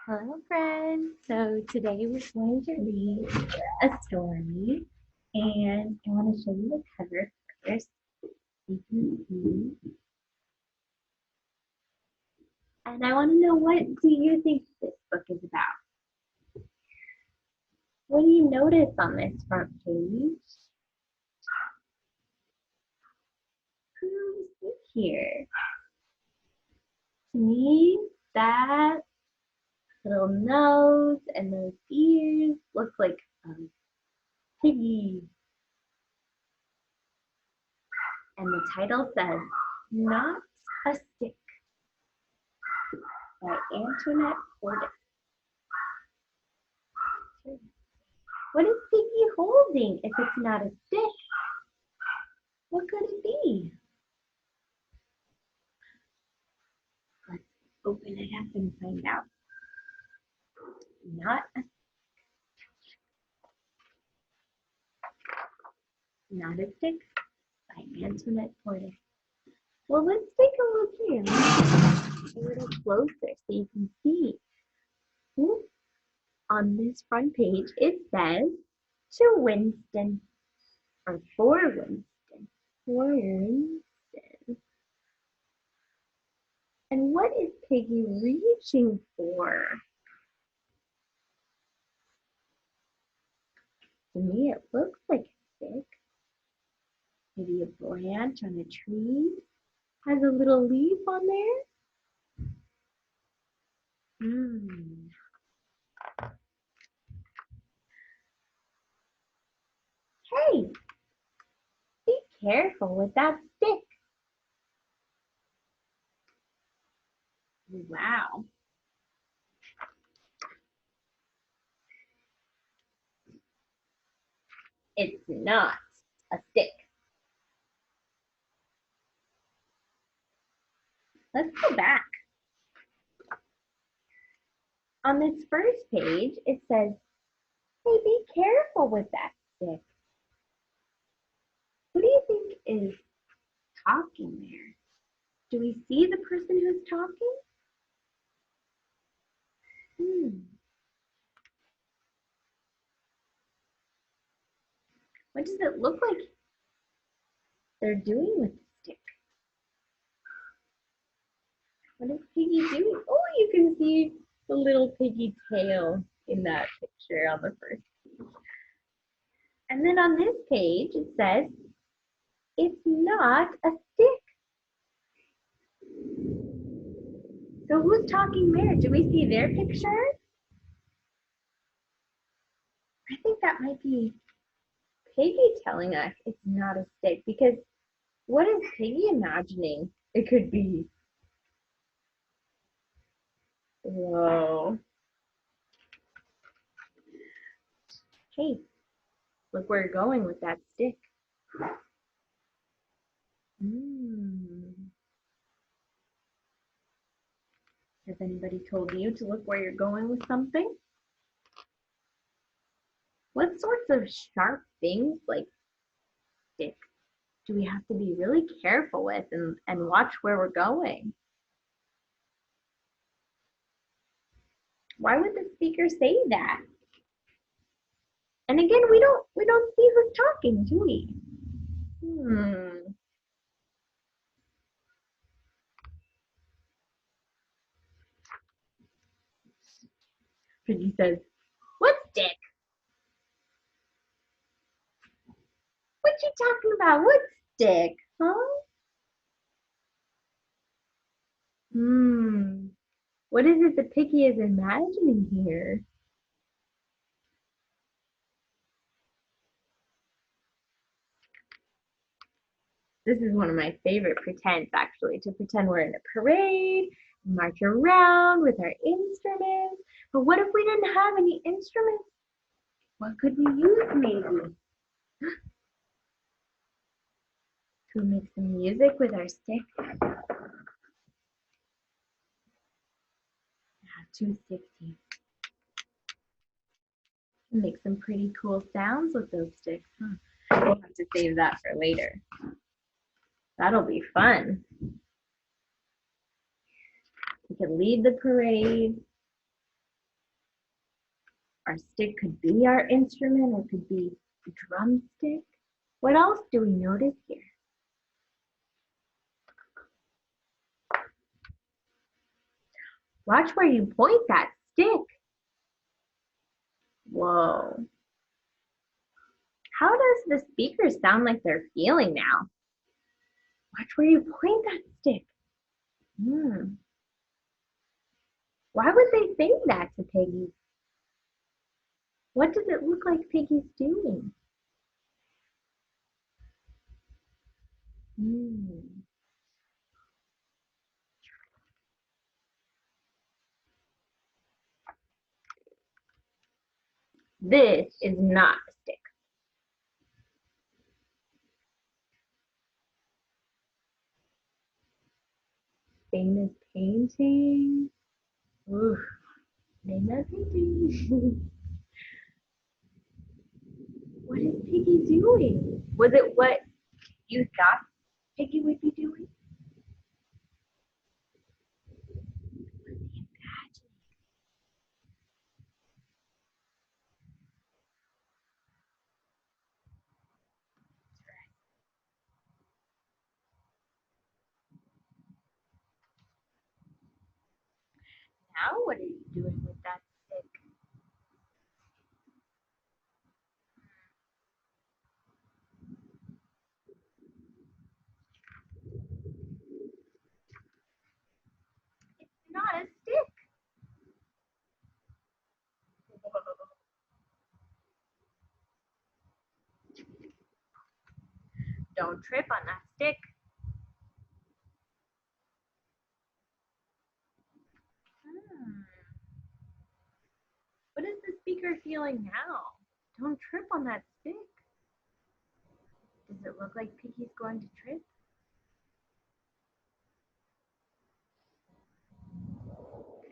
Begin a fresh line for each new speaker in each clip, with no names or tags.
Hello, friends. So today we're going to read a story, and I want to show you the cover first. You can see, and I want to know, what do you think this book is about? What do you notice on this front page? Who do we see here? To me, that little nose and those ears look like Piggy. And the title says, "Not a Stick" by Antoinette Porter. What is Piggy holding if it's not a stick? What could it be? Let's open it up and find out. Not a Stick by Antoinette Porter. Well, let's take a look here. A little closer so you can see. On this front page, it says, "To Winston," or "For Winston." For Winston. And what is Piggy reaching for? To me, it looks like a stick. Maybe a branch on a tree. Has a little leaf on there. Hey, be careful with that stick. Wow. It's not a stick. Let's go back. On this first page, it says, "Hey, be careful with that stick." Who do you think is talking there? Do we see the person who's talking? What does it look like they're doing with the stick? What is Piggy doing? Oh, you can see the little piggy tail in that picture on the first page. And then on this page, it says, "It's not a stick." So who's talking there? Do we see their picture? I think that might be Piggy telling us it's not a stick, because what is Piggy imagining it could be? Whoa. Hey, look where you're going with that stick. Has anybody told you to look where you're going with something? What sorts of sharp things like sticks do we have to be really careful with and watch where we're going? Why would the speaker say that? And again, we don't see who's talking, do we? Piggy says, "What stick? What you talking about? What stick? Huh? What is it that Piggy is imagining here?" This is one of my favorite pretends, actually, to pretend we're in a parade, march around with our instruments. But what if we didn't have any instruments? What could we use, maybe? To make some music with our stick? I have two sticks here. Make some pretty cool sounds with those sticks, huh? We'll have to save that for later. That'll be fun. We could lead the parade. Our stick could be our instrument or could be a drumstick. What else do we notice here? Watch where you point that stick. Whoa. How does the speaker sound like they're feeling now? Watch where you point that stick. Why would they say that to Piggy? What does it look like Piggy's doing? This is not a stick. Famous painting. Ooh, name that painting. What is Piggy doing? Was it what you thought Piggy would be doing? Now what are you doing with that stick? It's not a stick. Don't trip on that stick. What is the speaker feeling now? Don't trip on that stick. Does it look like Piggy's going to trip?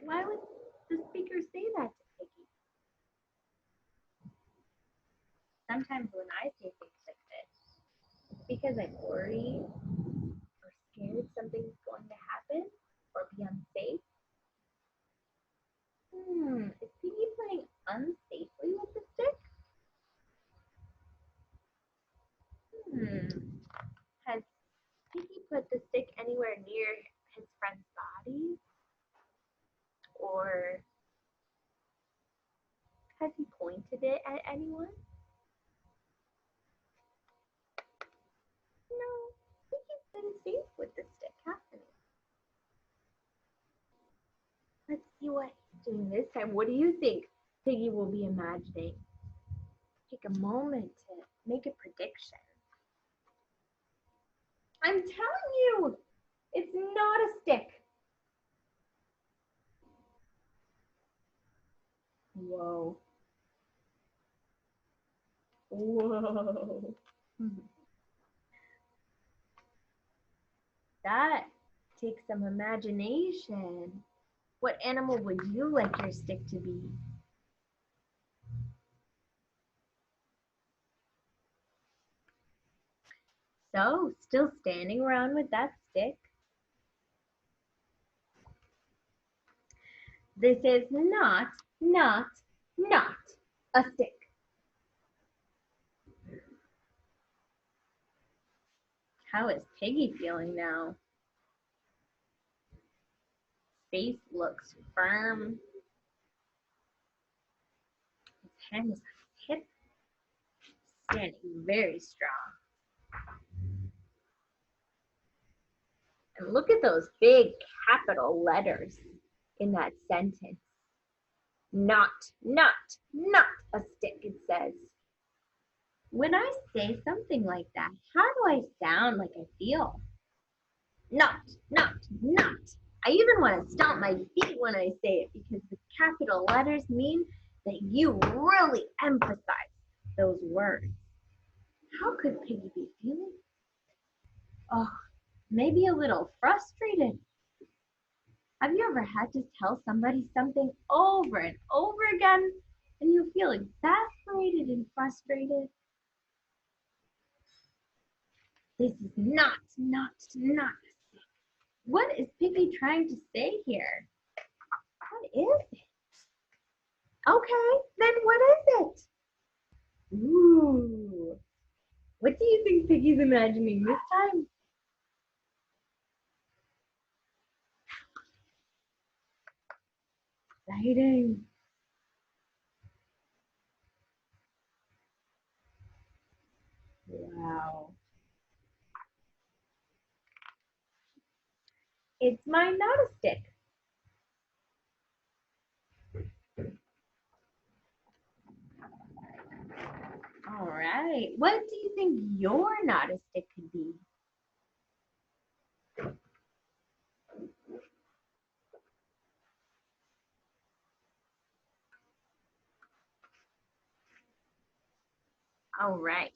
Why would the speaker say that to Piggy? Sometimes when I say things like this, it's because I'm worried or scared something's going to happen or be unsafe. Is Piggy playing unsafely with the stick? Has Piggy put the stick anywhere near his friend's body? Or has he pointed it at anyone? No, Piggy's been safe with the stick, hasn't he? Let's see what he's doing this time. What do you think Piggy will be imagining? Take a moment to make a prediction. I'm telling you, it's not a stick. Whoa. Whoa. That takes some imagination. What animal would you like your stick to be? So, still standing around with that stick. This is not a stick. How is Piggy feeling now? Face looks firm. His hand is on his hip, standing very strong. And look at those big capital letters in that sentence. Not a stick, it says. When I say something like that, how do I sound like I feel? Not. I even want to stomp my feet when I say it because the capital letters mean that you really emphasize those words. How could Piggy be feeling? Oh, maybe a little frustrated. Have you ever had to tell somebody something over and over again and you feel exasperated and frustrated? This is not. What is Piggy trying to say here? What is it? Okay, then what is it? Ooh, what do you think Piggy's imagining this time? Exciting. Wow. It's my not a stick. All right. What do you think your not a stick could be? All right.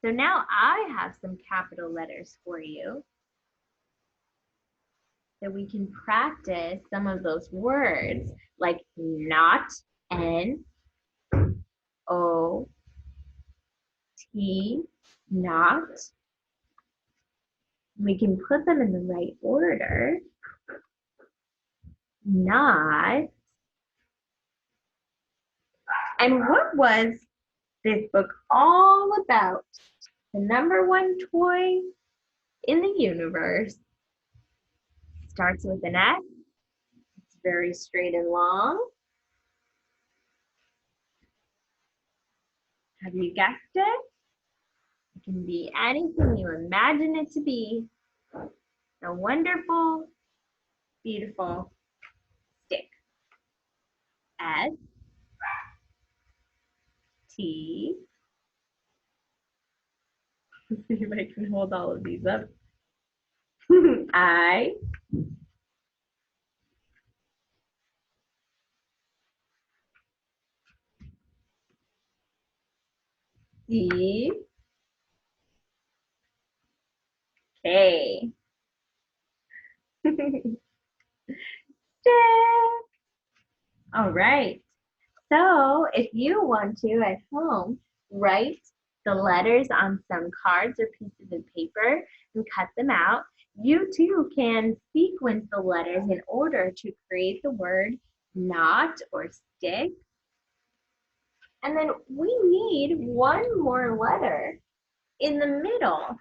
So now I have some capital letters for you so we can practice some of those words like not, N, O, T, not. We can put them in the right order. Not. And what was this book all about? The number one toy in the universe starts with an S. It's very straight and long. Have you guessed it? It can be anything you imagine it to be. A wonderful, beautiful stick. S, T. Let's see if I can hold all of these up. I, C, K. Stick. All right. So if you want to at home, write the letters on some cards or pieces of paper and cut them out. You too can sequence the letters in order to create the word not or stick. And then we need one more letter in the middle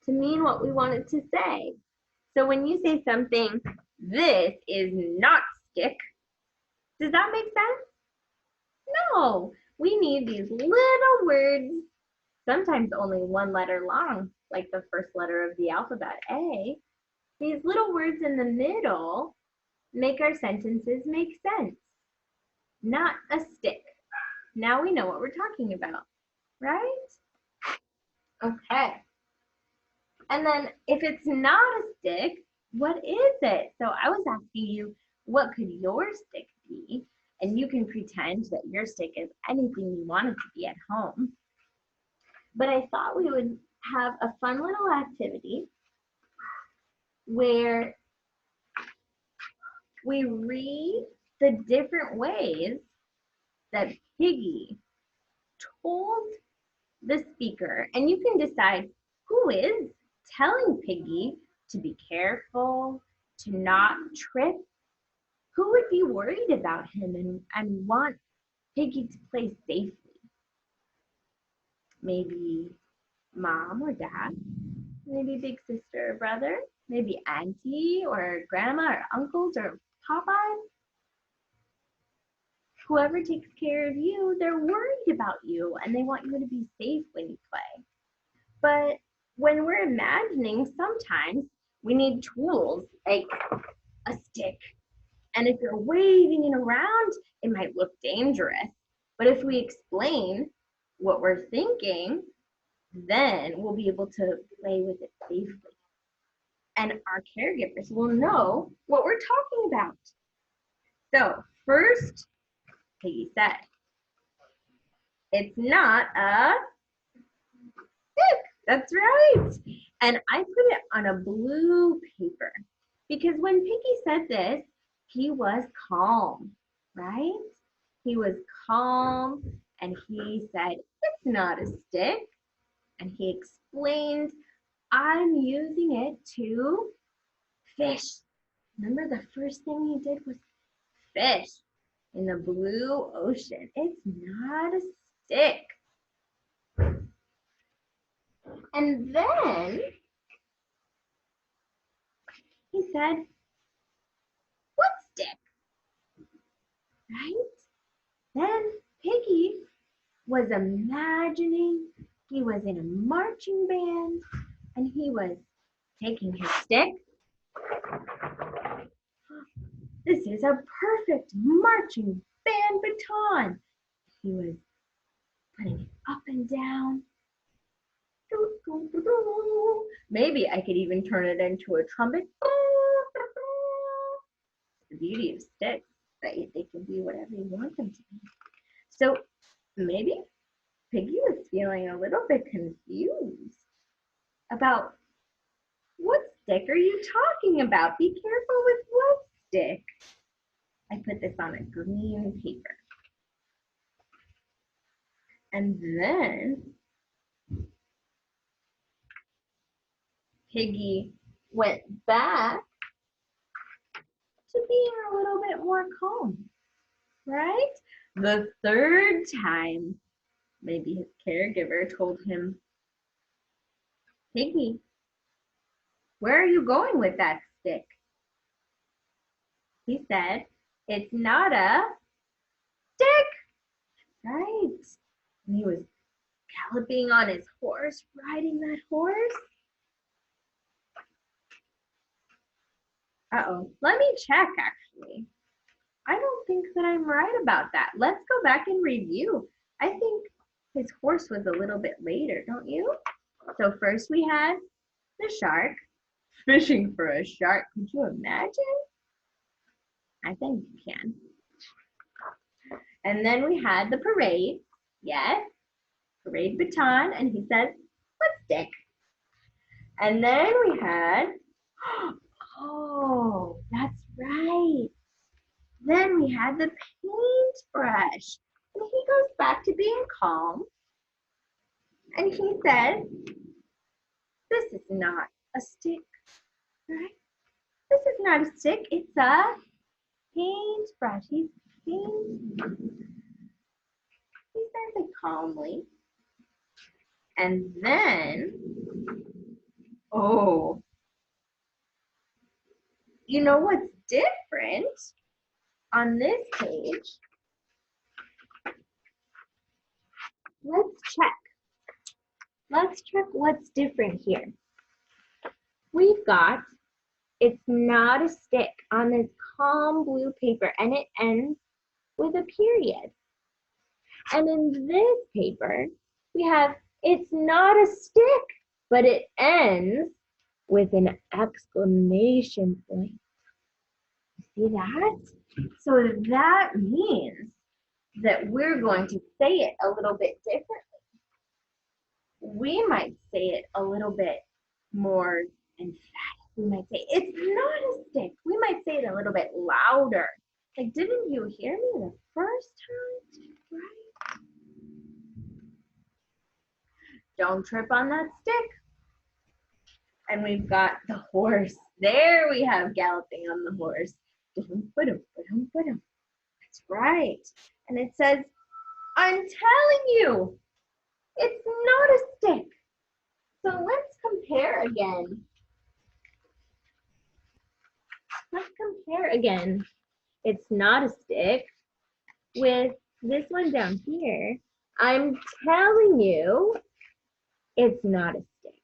to mean what we want it to say. So when you say something, this is not stick, does that make sense? No, we need these little words, sometimes only one letter long, like the first letter of the alphabet, A. These little words in the middle make our sentences make sense. Not a stick. Now we know what we're talking about, right? Okay. And then if it's not a stick, what is it? So I was asking you, what could your stick be? And you can pretend that your stick is anything you want it to be at home. But I thought we would have a fun little activity where we read the different ways that Piggy told the speaker, and you can decide who is telling Piggy to be careful, to not trip. Who would be worried about him and want Piggy to play safely? Maybe mom or dad, maybe big sister or brother, maybe auntie or grandma or uncles or Popeye. Whoever takes care of you, they're worried about you and they want you to be safe when you play. But when we're imagining, sometimes we need tools like a stick. And if you're waving it around, it might look dangerous. But if we explain what we're thinking, then we'll be able to play with it safely. And our caregivers will know what we're talking about. So first, Piggy said, it's not a stick. That's right. And I put it on a blue paper because when Piggy said this, he was calm, right? He was calm and he said, it's not a stick. And he explained, I'm using it to fish. Remember the first thing he did was fish in the blue ocean. It's not a stick. And then he said, what stick? Right? Then Piggy was imagining he was in a marching band and he was taking his stick. This is a perfect marching band baton. He was putting it up and down. Maybe I could even turn it into a trumpet. The beauty of sticks, right? They can be whatever you want them to be. So maybe Piggy was feeling a little bit confused about what stick are you talking about? Be careful with what stick? I put this on a green paper. And then Piggy went back to being a little bit more calm, right? The third time, maybe his caregiver told him, Piggy, where are you going with that stick? He said, it's not a stick, right? And he was galloping on his horse, riding that horse. Uh-oh, let me check actually. I don't think that I'm right about that. Let's go back and review. I think his horse was a little bit later, don't you? So first we had the shark, fishing for a shark. Could you imagine? I think you can. And then we had the parade. Yes, parade baton. And he says, what stick? And then we had, oh, that's right. Then we had the paintbrush. And he goes back to being calm. And he says, this is not a stick, right? This is not a stick, it's a paintbrush. He says it calmly. And then, oh, you know what's different on this page? Let's check. Let's check what's different here. We've got, it's not a stick on this calm blue paper, and it ends with a period. And in this paper, we have, it's not a stick, but it ends with an exclamation point. See that? So that means that we're going to say it a little bit differently. We might say it a little bit more emphatic. We might say, it's not a stick. We might say it a little bit louder. Like, didn't you hear me the first time? Right? Don't trip on that stick. And we've got the horse. There we have galloping on the horse. That's right. And it says, I'm telling you, it's not a stick. So let's compare again. Let's compare again. It's not a stick with this one down here. I'm telling you, it's not a stick.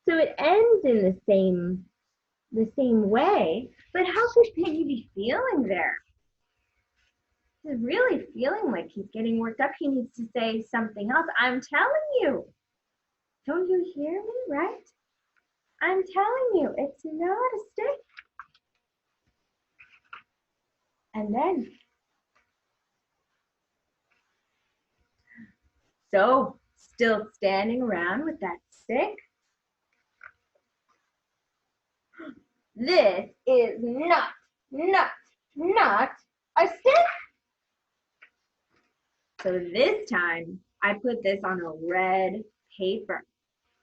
So it ends in the same way, but how could Piggy be feeling there? He's really feeling like he's getting worked up. He needs to say something else. I'm telling you. Don't you hear me, right? I'm telling you, it's not a stick. And then, so still standing around with that stick. This is not a stick. So this time, I put this on a red paper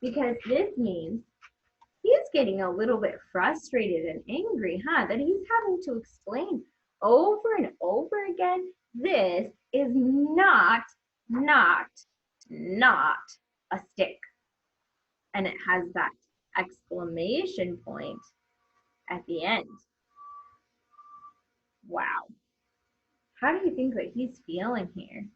because this means he's getting a little bit frustrated and angry, huh? That he's having to explain, over and over again, this is not a stick. And it has that exclamation point at the end. Wow. How do you think that he's feeling here?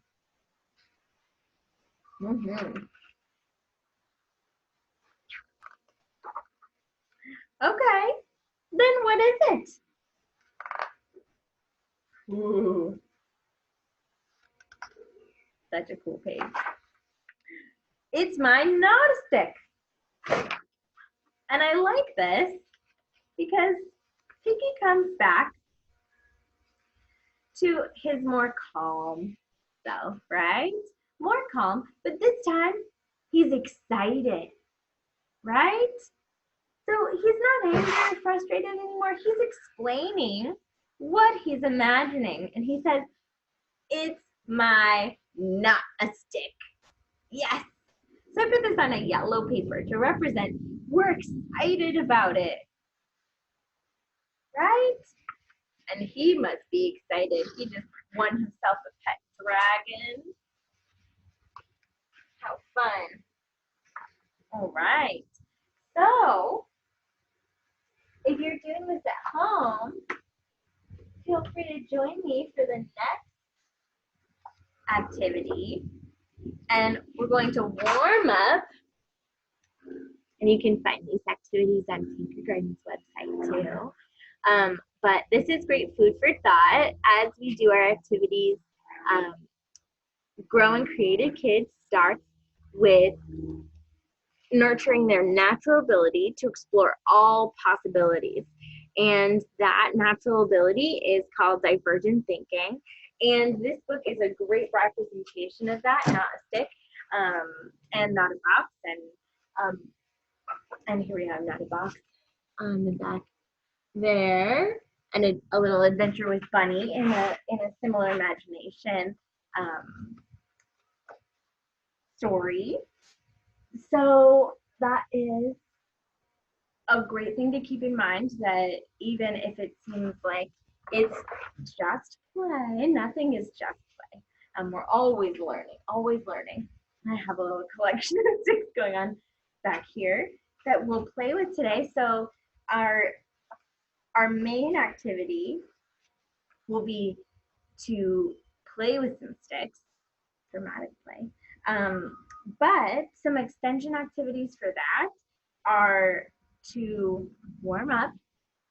Okay, then what is it? Ooh, such a cool page. It's my Gnostic. And I like this because Piggy comes back to his more calm self, right? More calm, but this time he's excited, right? So he's not angry or frustrated anymore. He's explaining what he's imagining. And he says, it's my not a stick. Yes. So I put this on a yellow paper to represent we're excited about it, right? And he must be excited. He just won himself a pet dragon. How fun. All right. So if you're doing this at home, feel free to join me for the next activity. And we're going to warm up. And you can find these activities on Tinkergarten's website too. But this is great food for thought as we do our activities. Grow and Creative Kids starts with nurturing their natural ability to explore all possibilities. And that natural ability is called divergent thinking. And this book is a great representation of that, not a stick, and not a box. And here we have not a box on the back there, and a little adventure with Bunny in a similar imagination story. So that is a great thing to keep in mind, that even if it seems like it's just play, nothing is just play. We're always learning, always learning. I have a little collection of sticks going on back here that we'll play with today. So our main activity will be to play with some sticks, dramatic play. But some extension activities for that are to warm up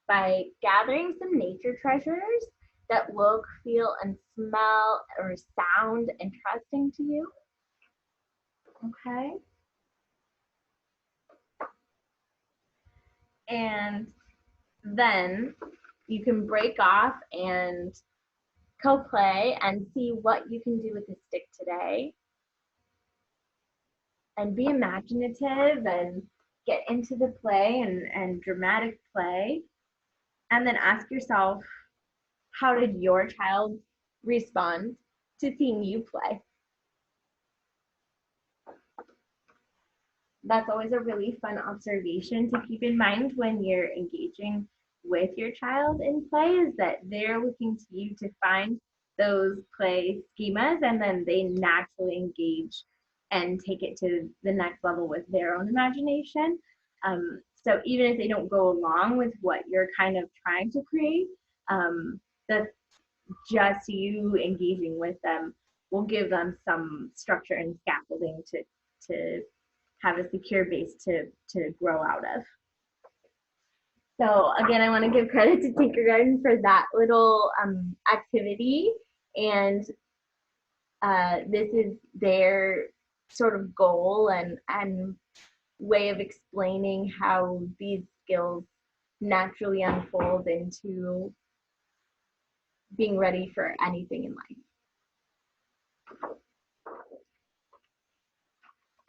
by gathering some nature treasures that look, feel, and smell or sound interesting to you. Okay. And then you can break off and co-play and see what you can do with the stick today. And be imaginative and get into the play and dramatic play. And then ask yourself, how did your child respond to seeing you play? That's always a really fun observation to keep in mind when you're engaging with your child in play, is that they're looking to you to find those play schemas, and then they naturally engage and take it to the next level with their own imagination. So even if they don't go along with what you're kind of trying to create, that's just you engaging with them will give them some structure and scaffolding to have a secure base to grow out of. So again, I want to give credit to Tinkergarten for that little activity, and this is their sort of goal and way of explaining how these skills naturally unfold into being ready for anything in life.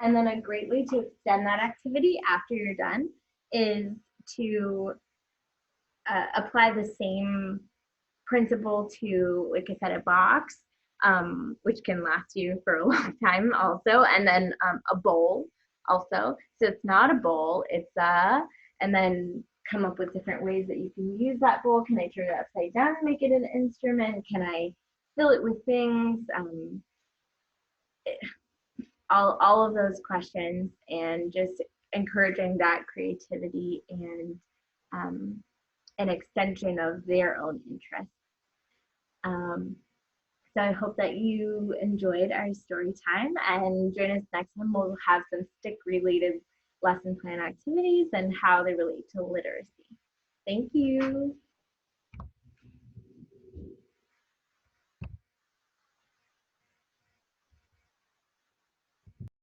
And then a great way to extend that activity after you're done is to apply the same principle to, like I said, a box, which can last you for a long time also, and then a bowl also. So it's not a bowl, it's a, and then come up with different ways that you can use that bowl. Can I turn it upside down and make it an instrument? Can I fill it with things? All of those questions, and just encouraging that creativity and an extension of their own interests. Um, so I hope that you enjoyed our story time, and join us next time. We'll have some stick related lesson plan activities and how they relate to literacy. Thank you.